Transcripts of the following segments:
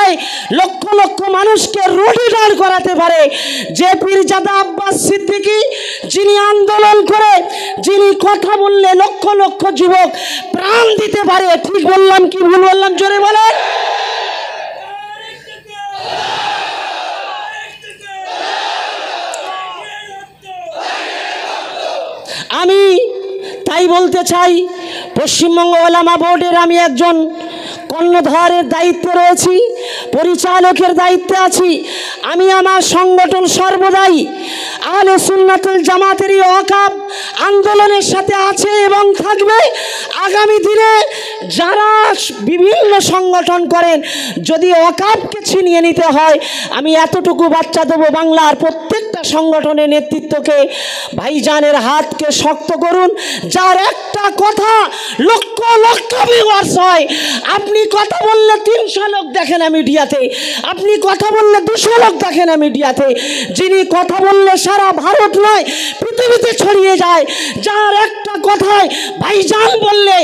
নয়, লক্ষ লক্ষ মানুষকে রুটি দাঁড় করাতে পারে। যে পীরজাদা আব্বাস সিদ্দিকী, যিনি আন্দোলন করে, যিনি কথা বললে লক্ষ লক্ষ যুবক প্রাণ দিতে পারে। ঠিক বললাম কি ভুল বললাম? জোরে বলেন। আমি তাই বলতে চাই, পশ্চিমবঙ্গ ওলামা বোর্ডের আমি একজন কর্ণধারের দায়িত্বে রয়েছি, পরিচালকের দায়িত্বে আছি। আমি আমার সংগঠন সর্বদাই আহলে সুন্নাতুল জামাতেরই ওয়াকাব আন্দোলনের সাথে আছে এবং থাকবে। আগামী দিনে যারা বিভিন্ন সংগঠন করেন, যদি ওয়াকাবকে ছিনিয়ে নিতে হয়, আমি এতটুকু বার্তা দেবো, বাংলার প্রত্যেকটা সংগঠনের নেতৃত্বকে, ভাইজানের হাতকে শক্ত করুন। যার একটা কথা লক্ষ লক্ষ ভিউয়ার্স হয়। আপনি কথা বললে 300 লোক দেখে না মিডিয়াতে, আপনি কথা বললে 200 লোক দেখে না মিডিয়াতে, যিনি কথা বললে সারা ভারত নয় পৃথিবীতে ছড়িয়ে যায়, যার একটা কথায় ভাইজান বললে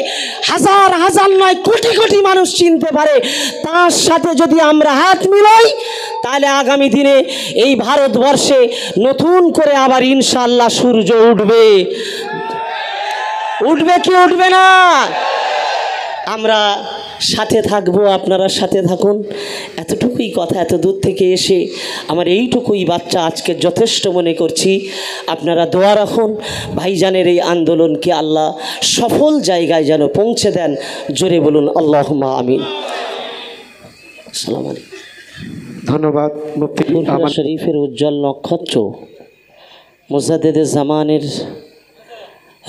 হাজার হাজার নয় কোটি কোটি মানুষ চিনতে পারে, তার সাথে যদি আমরা হাত মিলাই, তাহলে আগামী দিনে এই ভারতবর্ষে নতুন করে আবার ইনশাআল্লাহ সূর্য উঠবে। উঠবে কি উঠবে না? আমরা সাথে থাকবো, আপনারা সাথে থাকুন। এতটুকুই কথা, এত দূর থেকে এসে আমার এইটুকুই বাচ্চা আজকে যথেষ্ট মনে করছি। আপনারা দোয়া রাখুন, ভাইজানের এই আন্দোলনকে আল্লাহ সফল জায়গায় যেন পৌঁছে দেন। জোরে বলুন আল্লাহুম্মা আমিন। আসসালামু আলাইকুম। ধন্যবাদ মুফতি শরীফের উজ্জ্বল নক্ষত্র, মুজাদ্দেদে জামানের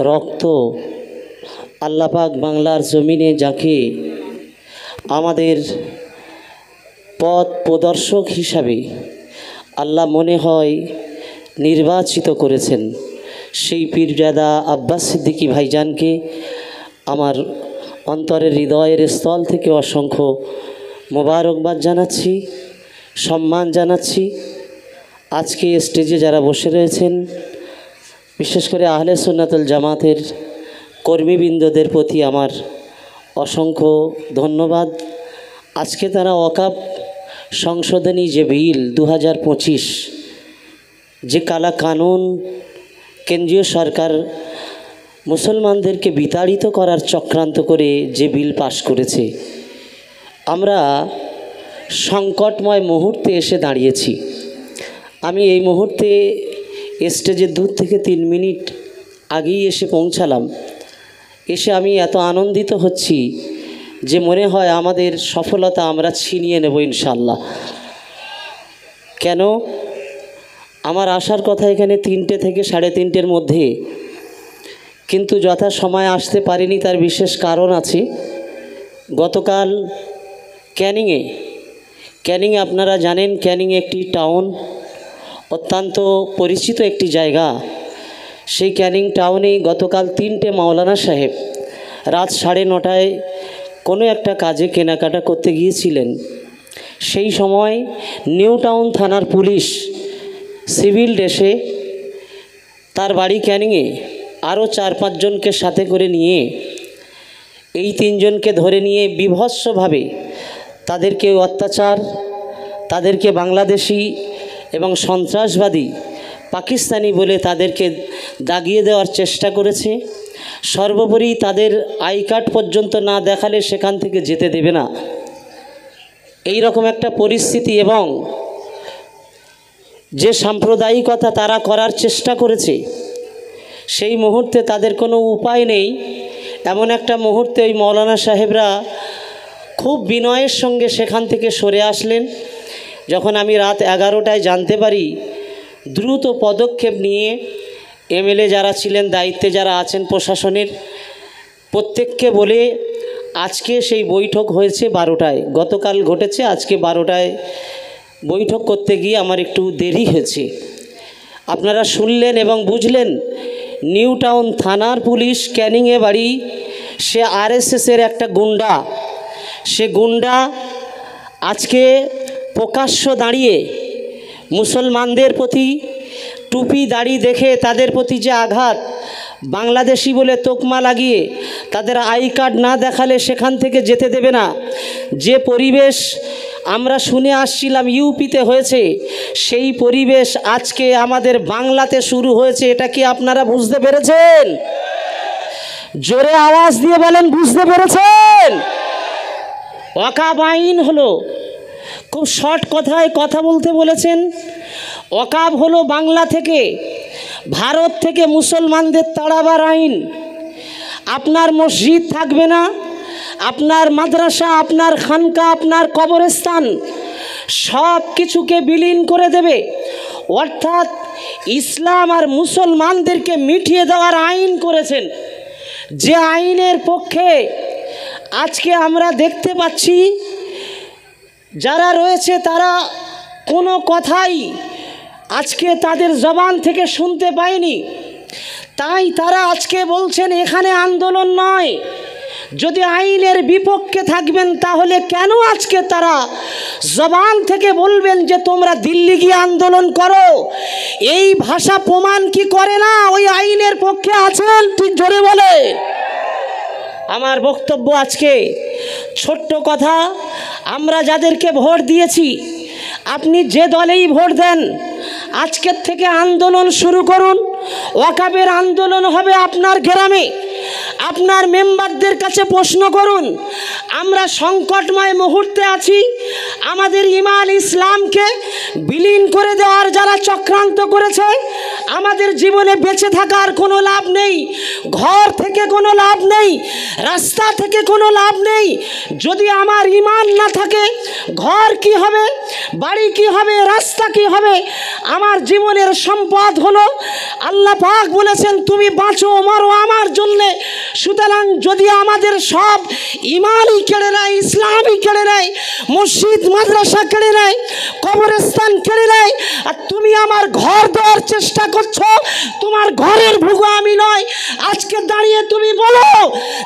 রক্ত, আল্লাহ পাক বাংলার জমিনে যাকে আমাদের পথ প্রদর্শক হিসাবে আল্লাহ মনে হয় নির্বাচিত করেছেন, সেই পীরজাদা আব্বাস সিদ্দিকী ভাইজানকে আমার অন্তরের হৃদয়ের স্থল থেকে অসংখ্য মোবারকবাদ জানাচ্ছি, সম্মান জানাচ্ছি। আজকে স্টেজে যারা বসে রয়েছেন, বিশেষ করে আহলে সুন্নাতুল জামাতের কর্মীবৃন্দদের প্রতি আমার অসংখ্য ধন্যবাদ। আজকে তারা ওয়াকাব সংশোধনী যে বিল 2025, যে কালা কানুন কেন্দ্রীয় সরকার মুসলমানদেরকে বিতাড়িত করার চক্রান্ত করে যে বিল পাশ করেছে, আমরা সংকটময় মুহূর্তে এসে দাঁড়িয়েছি। আমি এই মুহূর্তে স্টেজের দূর থেকে 3 মিনিট আগেই এসে পৌঁছালাম। এসে আমি এত আনন্দিত হচ্ছি যে মনে হয় আমাদের সফলতা আমরা ছিনিয়ে নেব ইনশাআল্লাহ। কেন? আমার আসার কথা এখানে 3টে থেকে 3:30-এর মধ্যে, কিন্তু যথা সময় আসতে পারিনি, তার বিশেষ কারণ আছে। গতকাল ক্যানিংয়ে আপনারা জানেন, ক্যানিং একটি টাউন, অত্যন্ত পরিচিত একটি জায়গা। সেই ক্যানিং টাউনেই গতকাল 3টে মাওলানা সাহেব রাত 9:30টায় কোনো একটা কাজে কেনাকাটা করতে গিয়েছিলেন। সেই সময় নিউ টাউন থানার পুলিশ সিভিল ড্রেসে, তার বাড়ি ক্যানিংয়ে, আরও 4-5 জনকে সাথে করে নিয়ে এই 3 জনকে ধরে নিয়ে বিভৎসভাবে তাদেরকে অত্যাচার, তাদেরকে বাংলাদেশি এবং সন্ত্রাসবাদী পাকিস্তানি বলে তাদেরকে দাগিয়ে দেওয়ার চেষ্টা করেছে। সর্বোপরি তাদের আই কার্ড পর্যন্ত না দেখালে সেখান থেকে যেতে দেবে না, এই রকম একটা পরিস্থিতি। এবং যে সাম্প্রদায়িকতা তারা করার চেষ্টা করেছে, সেই মুহূর্তে তাদের কোনো উপায় নেই। এমন একটা মুহূর্তে ওই মৌলানা সাহেবরা খুব বিনয়ের সঙ্গে সেখান থেকে সরে আসলেন। যখন আমি রাত 11টায় জানতে পারি, দ্রুত পদক্ষেপ নিয়ে এমএলএ যারা ছিলেন, দায়িত্বে যারা আছেন প্রশাসনের, প্রত্যেককে বলে আজকে সেই বৈঠক হয়েছে 12টায়। গতকাল ঘটেছে, আজকে 12টায় বৈঠক করতে গিয়ে আমার একটু দেরি হয়েছে। আপনারা শুনলেন এবং বুঝলেন, নিউ টাউন থানার পুলিশ, ক্যানিংয়ে বাড়ি, সে আরএসএসের একটা গুন্ডা। সে গুন্ডা আজকে প্রকাশ্য দাঁড়িয়ে মুসলমানদের প্রতি টুপি দাড়ি দেখে তাদের প্রতি যে আঘাত, বাংলাদেশি বলে তোকমা লাগিয়ে তাদের আই কার্ড না দেখালে সেখান থেকে যেতে দেবে না, যে পরিবেশ আমরা শুনে আসছিলাম ইউপিতে হয়েছে, সেই পরিবেশ আজকে আমাদের বাংলাতে শুরু হয়েছে। এটা কি আপনারা বুঝতে পেরেছেন? জোরে আওয়াজ দিয়ে বলেন, বুঝতে পেরেছেন? ওয়াকফ আইন হলো, খুব শর্ট কথায় কথা বলতে বলেছেন। ওয়াকফ হলো বাংলা থেকে, ভারত থেকে মুসলমানদের তাড়াবার আইন। আপনার মসজিদ থাকবে না, আপনার মাদ্রাসা, আপনার খানকা, আপনার কবরস্থান সব কিছুকে বিলীন করে দেবে। অর্থাৎ ইসলাম আর মুসলমানদেরকে মিটিয়ে দেওয়ার আইন করেছেন, যে আইনের পক্ষে আজকে আমরা দেখতে পাচ্ছি যারা রয়েছে তারা কোনো কথাই আজকে তাদের জবান থেকে শুনতে পায়নি। তাই তারা আজকে বলছেন এখানে আন্দোলন নয়। যদি আইনের বিপক্ষে থাকবেন তাহলে কেন আজকে তারা জবান থেকে বলবেন যে তোমরা দিল্লি গিয়ে আন্দোলন করো? এই ভাষা প্রমাণ কি করে না ওই আইনের পক্ষে আছেন? ঠিক জোরে বলে। আমার বক্তব্য আজকে ছোট্ট কথা, আমরা যাদেরকে ভোট দিয়েছি, আপনি যে দলেই ভোট দেন, আজকের থেকে আন্দোলন শুরু করুন। ওয়াকফের আন্দোলন হবে আপনার গ্রামে, আপনার মেম্বারদের কাছে প্রশ্ন করুন। আমরা সংকটময় মুহূর্তে আছি, আমাদের ঈমান ইসলামকে বিলীন করে দেওয়ার যারা চক্রান্ত করেছে, আমাদের জীবনে বেঁচে থাকার কোনো লাভ নেই, ঘর থেকে কোনো লাভ নেই, রাস্তা থেকে কোনো লাভ নেই। যদি আমার ঈমান না থাকে, ঘর কি হবে, বাড়ি কি হবে, রাস্তা কি হবে? আমার জীবনের সম্পদ হলো, আল্লাহ পাক বলেছেন তুমি বাঁচো মরো আমার জন্যে। সুতরাং যদি আমাদের সব ঈমানই কেড়ে নেয়, ইসলামই কেড়ে নেয়, মসজিদ মাদ্রাসা কেড়ে নেয়, কবরস্থান কেড়ে নেয়, আর তুমি আমার ঘর দেওয়ার চেষ্টা করছো, তোমার ঘরের ভুগো আমি নয়। আজকে দাঁড়িয়ে তুমি বলো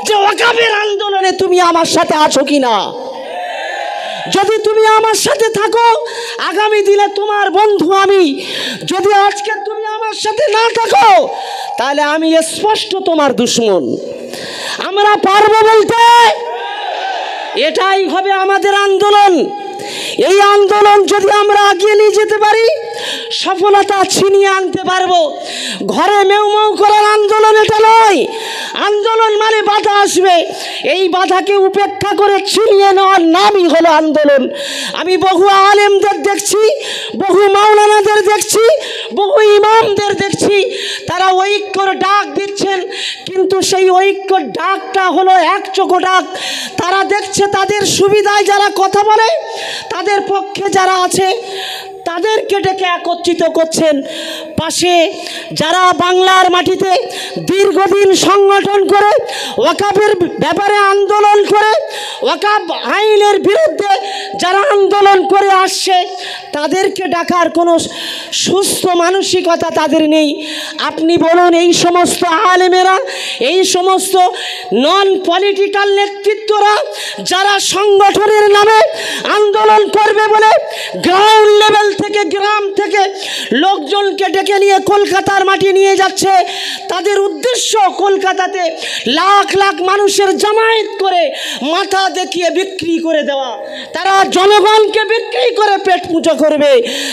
যে ওয়াকফের আন্দোলনে তুমি আমার সাথে আছো কিনা। যদি তুমি আমার সাথে থাকো, আগামী দিনে তোমার বন্ধু আমি। যদি আজকে তুমি আমার সাথে না থাকো, তাহলে আমি স্পষ্ট তোমার দুশমন। আমরা পারবো বলতে, এটাই হবে আমাদের আন্দোলন। এই আন্দোলন যদি আমরা এগিয়ে নিয়ে যেতে পারি, সফলতা ছিনিয়ে আনতে পারবো। ঘরে মেউ মেউ করার আন্দোলন এটা নয়। আন্দোলন মানে বাধা আসবে, এই বাধাকে উপেক্ষা করে ছিনিয়ে নেওয়ার নামই হলো আন্দোলন। আমি বহু আলেমদের দেখছি, বহু মাওলানাদের দেখছি, বহু ইমামদের দেখছি, তারা ঐক্যর ডাক দিচ্ছেন, কিন্তু সেই ঐক্যর ডাকটা হলো একচোখো ডাক। তারা দেখছে তাদের সুবিধায় যারা কথা বলে, তাদের পক্ষে যারা আছে তাদেরকে ডেকে একত্রিত করছেন। পাশে যারা বাংলার মাটিতে দীর্ঘদিন সংগঠন করে ওয়াকফের ব্যাপারে আন্দোলন করে, ওয়াকফ আইনের বিরুদ্ধে যারা আন্দোলন করে আসছে, তাদেরকে ডাকার কোনো সুস্থ মানসিকতা তাদের নেই। আপনি বলুন, এই সমস্ত আলেমেরা, এই সমস্ত নন পলিটিক্যাল নেতৃত্বরা যারা সংগঠনের নামে আন্দোলন করবে বলে গ্রাউন্ড লেভেল থেকে, গ্রাম থেকে লোকজনকে ডেকে নিয়ে কলকাতার মাটি নিয়ে যাচ্ছে, তাদের উদ্দেশ্য কলকাতাতে লাখ লাখ মানুষের জামায়াত করে মাথা দেখিয়ে বিক্রি করে দেওয়া। তারা জনগণকে বিক্রি করে পেট পুজো করবে,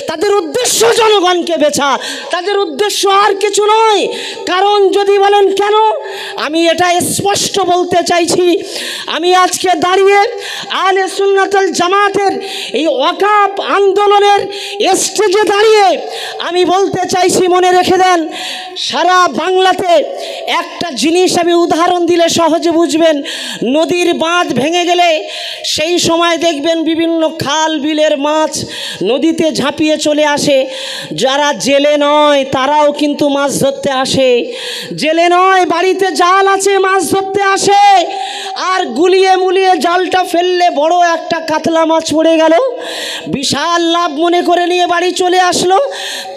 তাদের উদ্দেশ্য জনগণকে বেচা, তাদের উদ্দেশ্য আর কিছু নয়। কারণ যদি বলেন কেন, আমি এটা স্পষ্ট বলতে চাইছি। আমি আজকে দাঁড়িয়ে আহলে সুন্নাত ওয়াল জামাতের এই ওয়াকফ আন্দোলনের স্টেজে দাঁড়িয়ে আমি বলতে চাইছি, মনে রেখে দেন, সারা বাংলাতে একটা জিনিস আমি উদাহরণ দিলে সহজে বুঝবেন। নদীর বাঁধ ভেঙে গেলে সেই সময় দেখবেন বিভিন্ন খাল বিলের মাছ নদীতে ঝাঁপিয়ে চলে আসে। যারা জেলে নয় তারাও কিন্তু মাছ ধরতে আসে, জেলে নয় বাড়িতে জাল আছে মাছ ধরতে আসে। আর গুলিয়ে মুলিয়ে জালটা ফেললে বড় একটা কাতলা মাছ পড়ে গেল, বিশাল লাভ মনে করে নিয়ে বাড়ি চলে আসলো,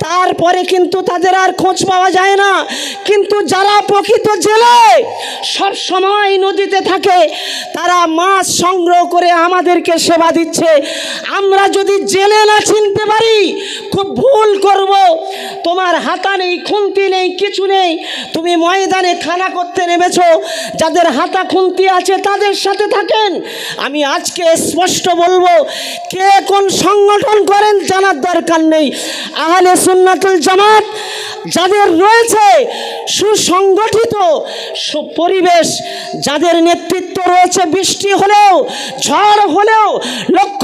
তারপরে কিন্তু তাদের আর খোঁজ পাওয়া যায় না। কিন্তু যারা প্রকৃত জেলে সব সময় নদীতে থাকে, তারা মাছ সংগ্রহ করে আমাদেরকে সেবা সেবা দিচ্ছে। আমরা যদি জেলে না চিনতে পারি খুব ভুল করব। তোমার হাতা নেই, খুন্তি নেই, কিছু নেই, তুমি ময়দানে খানা করতে নেমেছো, যাদের হাতা খুন্তি আছে তাদের সাথে থাকেন। আমি আজকে স্পষ্ট বলবো, কে কোন সংগঠন করেন জানার দরকার নেই। আহলে সুন্নাতুল জামাত যাদের রয়েছে সুসংগঠিত পরিবেশ, যাদের নেতৃত্ব রয়েছে, বৃষ্টি হলেও ঝড় হলেও লক্ষ